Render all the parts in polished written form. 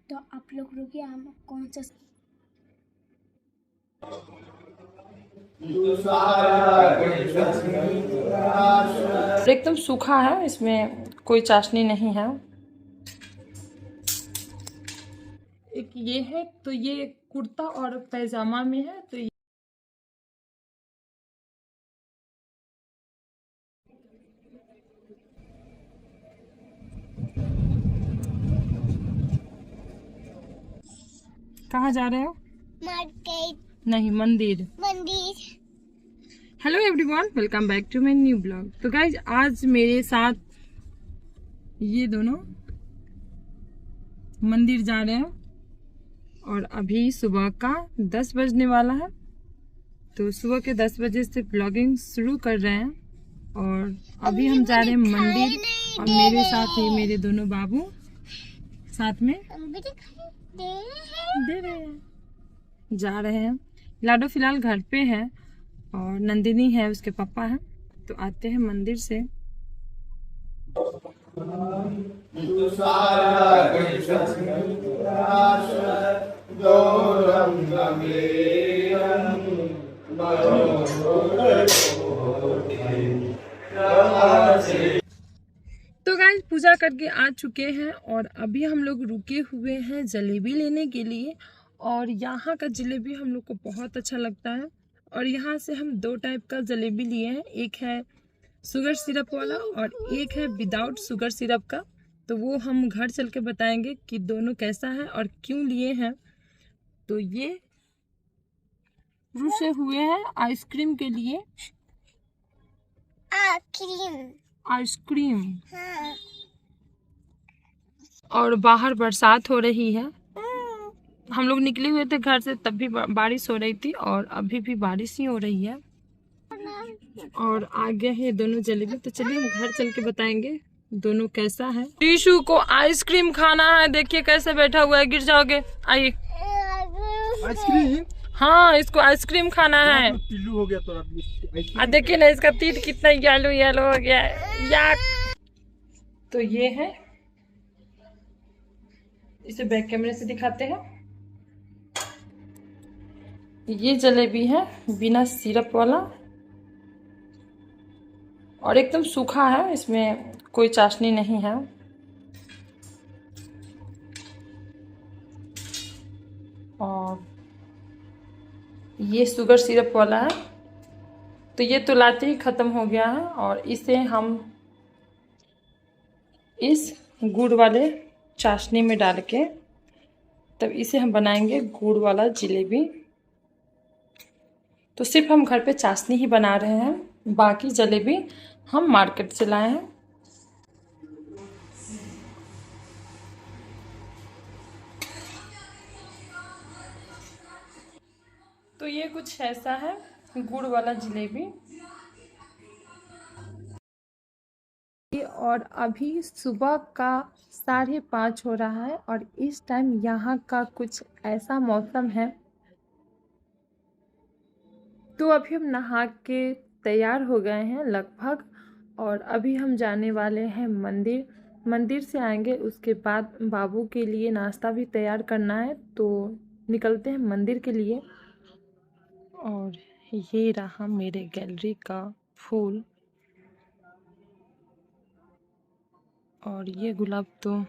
तो आप लोग रुकिए, हम कौन सा एकदम सूखा है, इसमें कोई चाशनी नहीं है। एक ये है, तो ये कुर्ता और पैजामा में है। तो ये कहाँ जा रहे हो? मार्केट नहीं, मंदिर। मंदिर। Hello everyone, welcome back to my new blog. तो गाइज आज मेरे साथ ये दोनों मंदिर जा रहे हैं और अभी सुबह का 10 बजने वाला है। तो सुबह के 10 बजे से ब्लॉगिंग शुरू कर रहे हैं और अभी हम जा रहे हैं मंदिर। और मेरे साथ ही मेरे दोनों बाबू साथ में दे रहे हैं, जा रहे हैं। लाडो फिलहाल घर पे है और नंदिनी है, उसके पापा हैं। तो आते हैं मंदिर से। तो गाइस पूजा करके आ चुके हैं और अभी हम लोग रुके हुए हैं जलेबी लेने के लिए। और यहाँ का जलेबी हम लोग को बहुत अच्छा लगता है। और यहाँ से हम 2 टाइप का जलेबी लिए हैं, एक है शुगर सिरप वाला और एक है विदाउट शुगर सिरप का। तो वो हम घर चल के बताएंगे कि दोनों कैसा है और क्यों लिए हैं। तो ये रुसे हुए हैं आइसक्रीम के लिए। आइसक्रीम। हाँ। और बाहर बरसात हो रही है। हम लोग निकले हुए थे घर से, तब भी बारिश हो रही थी और अभी भी बारिश ही हो रही है। और आगे है दोनों जलेबी। तो चलिए हम घर चल के बताएंगे दोनों कैसा है। टीशू को आइसक्रीम खाना है, देखिए कैसे बैठा हुआ है, गिर जाओगे। आइए। आइसक्रीम? हाँ, इसको आइसक्रीम खाना है। पिल्लू हो गया तो देखिए ना, इसका तीत कितना येलो येलो हो गया है यार। तो ये है, इसे बैक कैमरे से दिखाते हैं। ये जलेबी है बिना सिरप वाला और एकदम सूखा है, इसमें कोई चाशनी नहीं है। और ये शुगर सिरप वाला है। तो ये तो लाते ही ख़त्म हो गया है और इसे हम इस गुड़ वाले चाशनी में डाल के तब इसे हम बनाएंगे गुड़ वाला जलेबी। तो सिर्फ हम घर पे चाशनी ही बना रहे हैं, बाकी जलेबी हम मार्केट से लाए हैं। तो ये कुछ ऐसा है गुड़ वाला जलेबी। और अभी सुबह का 5:30 हो रहा है और इस टाइम यहाँ का कुछ ऐसा मौसम है। तो अभी हम नहा के तैयार हो गए हैं लगभग और अभी हम जाने वाले हैं मंदिर। मंदिर से आएंगे, उसके बाद बाबू के लिए नाश्ता भी तैयार करना है। तो निकलते हैं मंदिर के लिए। और ये रहा मेरे गैलरी का फूल। और ये गुलाब तो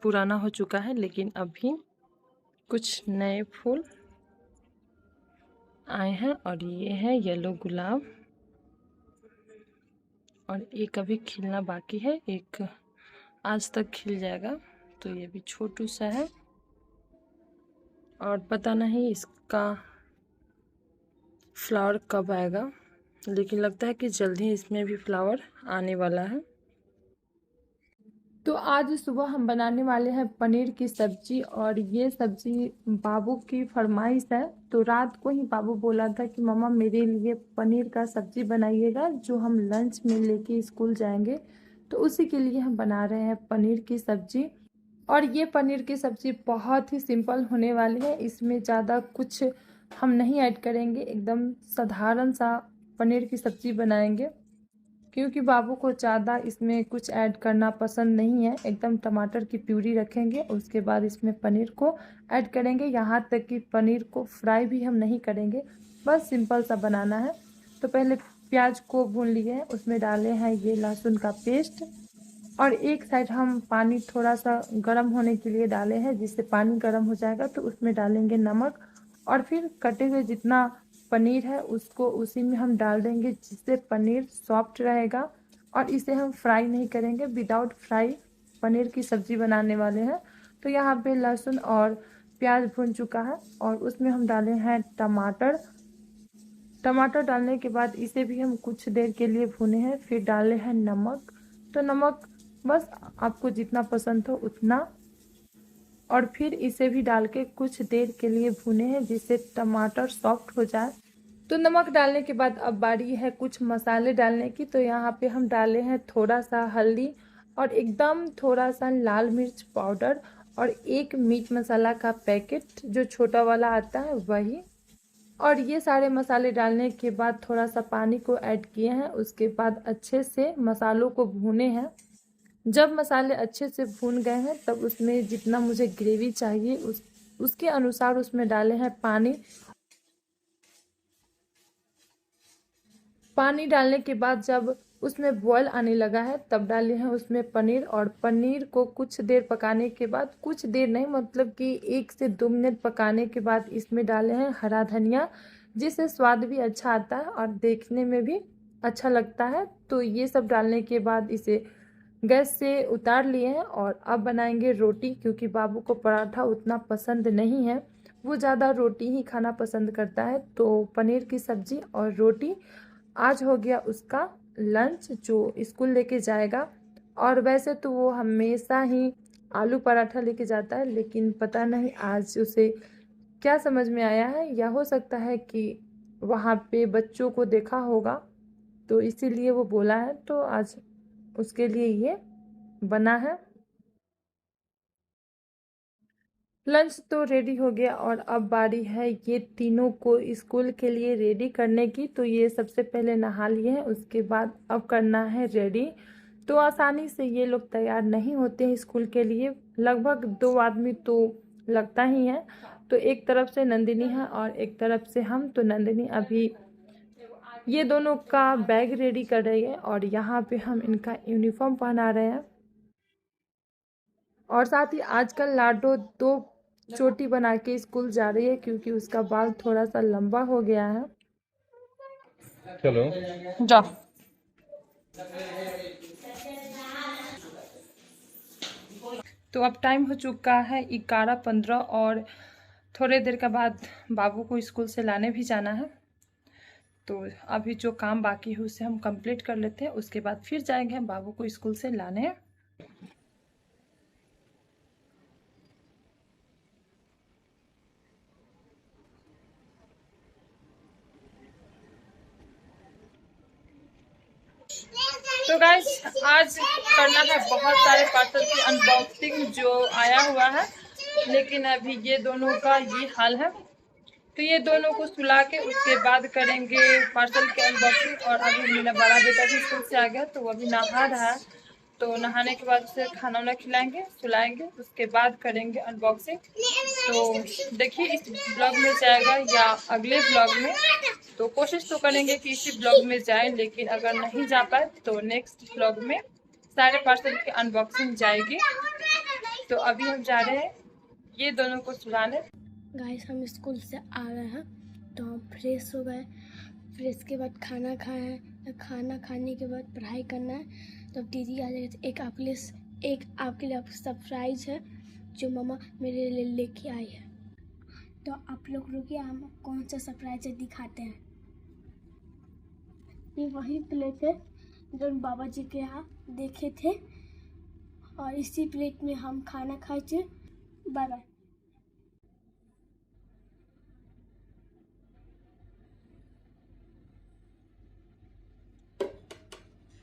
पुराना हो चुका है, लेकिन अभी कुछ नए फूल आए हैं। और ये है येलो गुलाब और एक अभी खिलना बाकी है, एक आज तक खिल जाएगा। तो ये भी छोटू सा है और पता नहीं इसका फ्लावर कब आएगा, लेकिन लगता है कि जल्दी इसमें भी फ्लावर आने वाला है। तो आज सुबह हम बनाने वाले हैं पनीर की सब्जी। और ये सब्जी बाबू की फरमाइश है। तो रात को ही बाबू बोला था कि मम्मा मेरे लिए पनीर का सब्जी बनाइएगा, जो हम लंच में लेके स्कूल जाएंगे। तो उसी के लिए हम बना रहे हैं पनीर की सब्जी। और ये पनीर की सब्जी बहुत ही सिंपल होने वाली है, इसमें ज़्यादा कुछ हम नहीं ऐड करेंगे, एकदम साधारण सा पनीर की सब्जी बनाएंगे। क्योंकि बाबू को ज़्यादा इसमें कुछ ऐड करना पसंद नहीं है। एकदम टमाटर की प्यूरी रखेंगे, उसके बाद इसमें पनीर को ऐड करेंगे। यहाँ तक कि पनीर को फ्राई भी हम नहीं करेंगे, बस सिंपल सा बनाना है। तो पहले प्याज को भून लिए हैं, उसमें डाले हैं ये लहसुन का पेस्ट, और एक साइड हम पानी थोड़ा सा गर्म होने के लिए डाले हैं। जिससे पानी गर्म हो जाएगा तो उसमें डालेंगे नमक, और फिर कटे हुए जितना पनीर है उसको उसी में हम डाल देंगे, जिससे पनीर सॉफ्ट रहेगा। और इसे हम फ्राई नहीं करेंगे, विदाउट फ्राई पनीर की सब्ज़ी बनाने वाले हैं। तो यहाँ पे लहसुन और प्याज भून चुका है, और उसमें हम डाले हैं टमाटर। टमाटर डालने के बाद इसे भी हम कुछ देर के लिए भूने हैं। फिर डाले हैं नमक। तो नमक बस आपको जितना पसंद हो उतना, और फिर इसे भी डाल के कुछ देर के लिए भूने हैं, जिससे टमाटर सॉफ्ट हो जाए। तो नमक डालने के बाद अब बारी है कुछ मसाले डालने की। तो यहाँ पे हम डाले हैं थोड़ा सा हल्दी, और एकदम थोड़ा सा लाल मिर्च पाउडर, और एक मीट मसाला का पैकेट जो छोटा वाला आता है वही। और ये सारे मसाले डालने के बाद थोड़ा सा पानी को ऐड किए हैं। उसके बाद अच्छे से मसालों को भूने हैं। जब मसाले अच्छे से भून गए हैं तब उसमें जितना मुझे ग्रेवी चाहिए उसके अनुसार उसमें डाले हैं पानी। पानी डालने के बाद जब उसमें बॉयल आने लगा है तब डाले हैं उसमें पनीर, और पनीर को कुछ देर पकाने के बाद, कुछ देर नहीं मतलब कि 1 से 2 मिनट पकाने के बाद इसमें डाले हैं हरा धनिया, जिससे स्वाद भी अच्छा आता है और देखने में भी अच्छा लगता है। तो ये सब डालने के बाद इसे गैस से उतार लिए हैं, और अब बनाएंगे रोटी। क्योंकि बाबू को पराठा उतना पसंद नहीं है, वो ज़्यादा रोटी ही खाना पसंद करता है। तो पनीर की सब्ज़ी और रोटी आज हो गया उसका लंच जो स्कूल लेके जाएगा। और वैसे तो वो हमेशा ही आलू पराठा लेके जाता है, लेकिन पता नहीं आज उसे क्या समझ में आया है, या हो सकता है कि वहाँ पे बच्चों को देखा होगा तो इसीलिए वो बोला है। तो आज उसके लिए ये बना है। लंच तो रेडी हो गया, और अब बारी है ये तीनों को स्कूल के लिए रेडी करने की। तो ये सबसे पहले नहा लिए हैं, उसके बाद अब करना है रेडी। तो आसानी से ये लोग तैयार नहीं होते हैं स्कूल के लिए, लगभग 2 आदमी तो लगता ही है। तो एक तरफ से नंदिनी है और एक तरफ से हम। तो नंदिनी अभी ये दोनों का बैग रेडी कर रही है, और यहाँ पे हम इनका यूनिफॉर्म पहना रहे हैं। और साथ ही आजकल लाडो 2 चोटी बना के स्कूल जा रही है, क्योंकि उसका बाल थोड़ा सा लंबा हो गया है। चलो जाओ। तो अब टाइम हो चुका है 11:15, और थोड़े देर के बाद बाबू को स्कूल से लाने भी जाना है। तो अभी जो काम बाकी है उसे हम कंप्लीट कर लेते हैं, उसके बाद फिर जाएंगे बाबू को स्कूल से लाने। तो गाइस आज करना है बहुत सारे पार्सल की अनबॉक्सिंग जो आया हुआ है, लेकिन अभी ये दोनों का ये हाल है। तो ये दोनों को सुला के उसके बाद करेंगे पार्सल की अनबॉक्सिंग। और अभी मेरा बड़ा बेटा भी स्कूल से आ गया, तो वो अभी नहा रहा है। तो नहाने के बाद उसे खाना वाना खिलाएंगे, सुलाएंगे, उसके बाद करेंगे अनबॉक्सिंग। तो देखिए इस ब्लॉग में जाएगा या अगले ब्लॉग में। तो कोशिश तो करेंगे कि इसी ब्लॉग में जाए, लेकिन अगर नहीं जा पाए तो नेक्स्ट ब्लॉग में सारे पार्सल की अनबॉक्सिंग जाएगी। तो अभी हम जा रहे हैं ये दोनों को सुलाने। गाइस हम स्कूल से आ गए हैं, तो हम फ्रेश हो गए। फ्रेश के बाद खाना खाए हैं, खाना खाने के बाद पढ़ाई करना है। तो अब दीदी आ जाएगी। एक आपके लिए सरप्राइज है जो मम्मा मेरे लिए लेके आई है। तो आप लोग रुकिए, हम कौन सा सरप्राइज है दिखाते हैं। ये वही प्लेट है जो बाबा जी के यहाँ देखे थे, और इसी प्लेट में हम खाना खाए थे। Bye bye.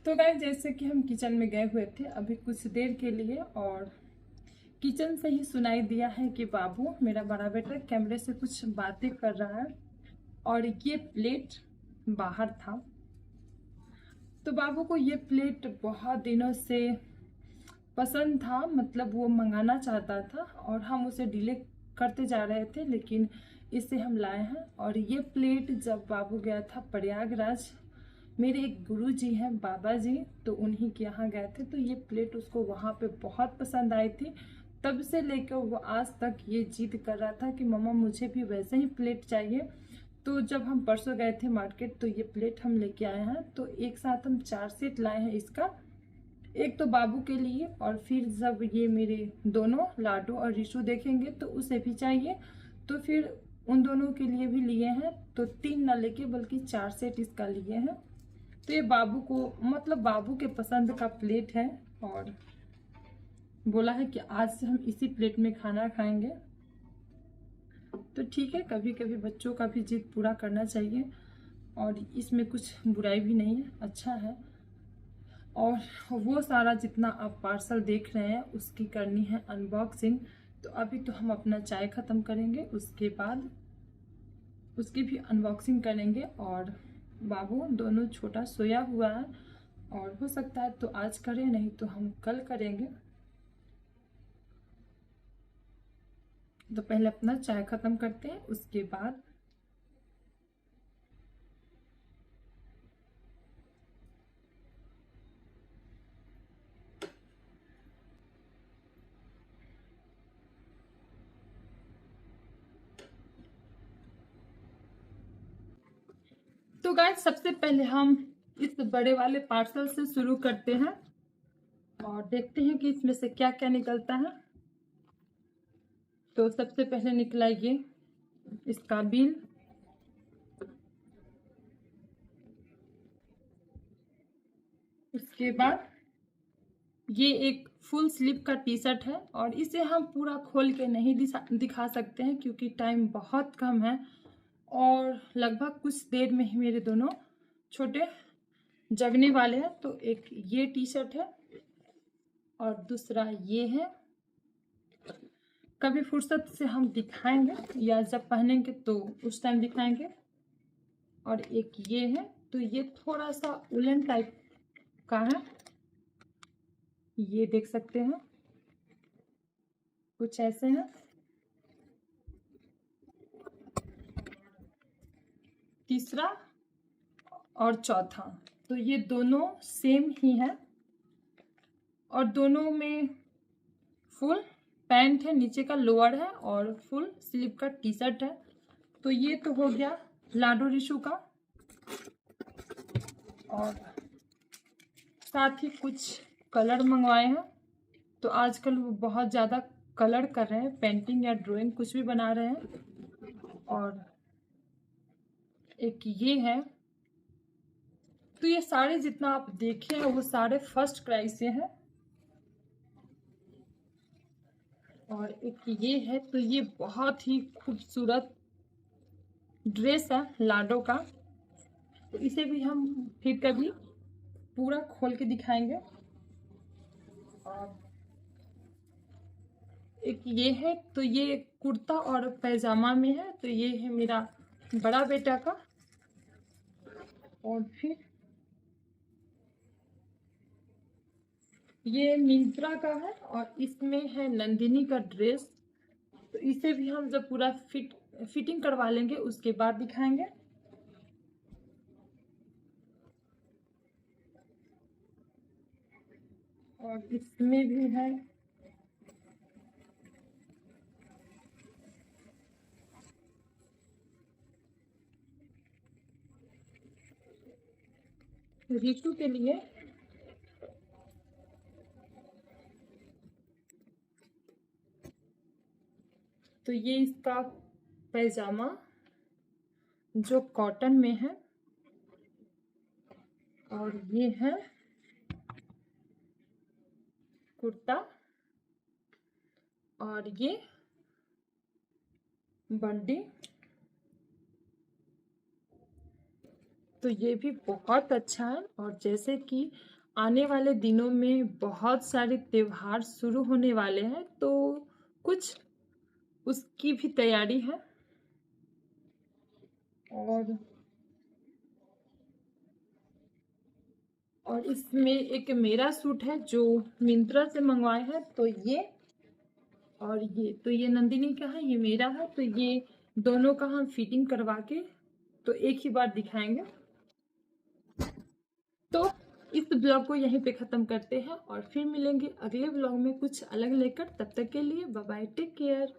तो गाइस जैसे कि हम किचन में गए हुए थे अभी कुछ देर के लिए, और किचन से ही सुनाई दिया है कि बाबू मेरा बड़ा बेटा कैमरे से कुछ बातें कर रहा है, और ये प्लेट बाहर था। तो बाबू को ये प्लेट बहुत दिनों से पसंद था, मतलब वो मंगाना चाहता था और हम उसे डिले करते जा रहे थे, लेकिन इसे हम लाए हैं। और ये प्लेट जब बाबू गया था प्रयागराज, मेरे एक गुरु जी हैं बाबा जी, तो उन्हीं के यहाँ गए थे, तो ये प्लेट उसको वहाँ पे बहुत पसंद आई थी। तब से लेकर वो आज तक ये जिद कर रहा था कि मम्मा मुझे भी वैसे ही प्लेट चाहिए। तो जब हम परसों गए थे मार्केट तो ये प्लेट हम लेके आए हैं। तो एक साथ हम 4 सेट लाए हैं इसका, एक तो बाबू के लिए, और फिर जब ये मेरे दोनों लाडू और रिशु देखेंगे तो उसे भी चाहिए, तो फिर उन दोनों के लिए भी लिए हैं। तो 3 ना लेके बल्कि 4 सेट इसका लिए हैं। तो ये बाबू को, मतलब बाबू के पसंद का प्लेट है, और बोला है कि आज से हम इसी प्लेट में खाना खाएंगे। तो ठीक है, कभी कभी बच्चों का भी जिद पूरा करना चाहिए, और इसमें कुछ बुराई भी नहीं है, अच्छा है। और वो सारा जितना आप पार्सल देख रहे हैं उसकी करनी है अनबॉक्सिंग। तो अभी तो हम अपना चाय ख़त्म करेंगे, उसके बाद उसकी भी अनबॉक्सिंग करेंगे। और बाबू दोनों छोटा सोया हुआ है, और हो सकता है तो आज करें, नहीं तो हम कल करेंगे। तो पहले अपना चाय ख़त्म करते हैं, उसके बाद तो गाइस सबसे पहले हम इस बड़े वाले पार्सल से शुरू करते हैं और देखते हैं कि इसमें से क्या क्या निकलता है। तो सबसे पहले निकला ये इसका बिल, उसके बाद ये एक फुल स्लीव का टी शर्ट है, और इसे हम पूरा खोल के नहीं दिखा सकते हैं क्योंकि टाइम बहुत कम है, और लगभग कुछ देर में ही मेरे दोनों छोटे जगने वाले हैं। तो एक ये टी शर्ट है और दूसरा ये है, कभी फुर्सत से हम दिखाएंगे या जब पहनेंगे तो उस टाइम दिखाएंगे। और एक ये है, तो ये थोड़ा सा उलन टाइप का है, ये देख सकते हैं, कुछ ऐसे हैं। तीसरा और चौथा, तो ये दोनों सेम ही है, और दोनों में फुल पैंट है, नीचे का लोअर है, और फुल स्लीव का टी शर्ट है। तो ये तो हो गया लाडो रिशु का, और साथ ही कुछ कलर मंगवाए हैं। तो आजकल वो बहुत ज़्यादा कलर कर रहे हैं, पेंटिंग या ड्राइंग कुछ भी बना रहे हैं। और एक ये है, तो ये सारे जितना आप देखे हैं वो सारे फर्स्ट क्राई से हैं। और एक ये है, तो ये बहुत ही खूबसूरत ड्रेस है लाडो का, तो इसे भी हम फिर कभी पूरा खोल के दिखाएंगे। और एक ये है, तो ये कुर्ता और पैजामा में है, तो ये है मेरा बड़ा बेटा का। और फिर ये मिंत्रा का है, और इसमें है नंदिनी का ड्रेस, तो इसे भी हम जब पूरा फिटिंग करवा लेंगे उसके बाद दिखाएंगे। और इसमें भी है रितु के लिए, तो ये इसका पैजामा जो कॉटन में है, और ये है कुर्ता, और ये बंडी। तो ये भी बहुत अच्छा है। और जैसे कि आने वाले दिनों में बहुत सारे त्योहार शुरू होने वाले हैं, तो कुछ उसकी भी तैयारी है। और और इसमें एक मेरा सूट है जो मिंत्रा से मंगवाए हैं, तो ये और ये नंदिनी का है, ये मेरा है। तो ये दोनों का हम फिटिंग करवा के तो एक ही बार दिखाएंगे। तो इस ब्लॉग को यहीं पे ख़त्म करते हैं और फिर मिलेंगे अगले ब्लॉग में कुछ अलग लेकर। तब तक के लिए बाय बाय, टेक केयर।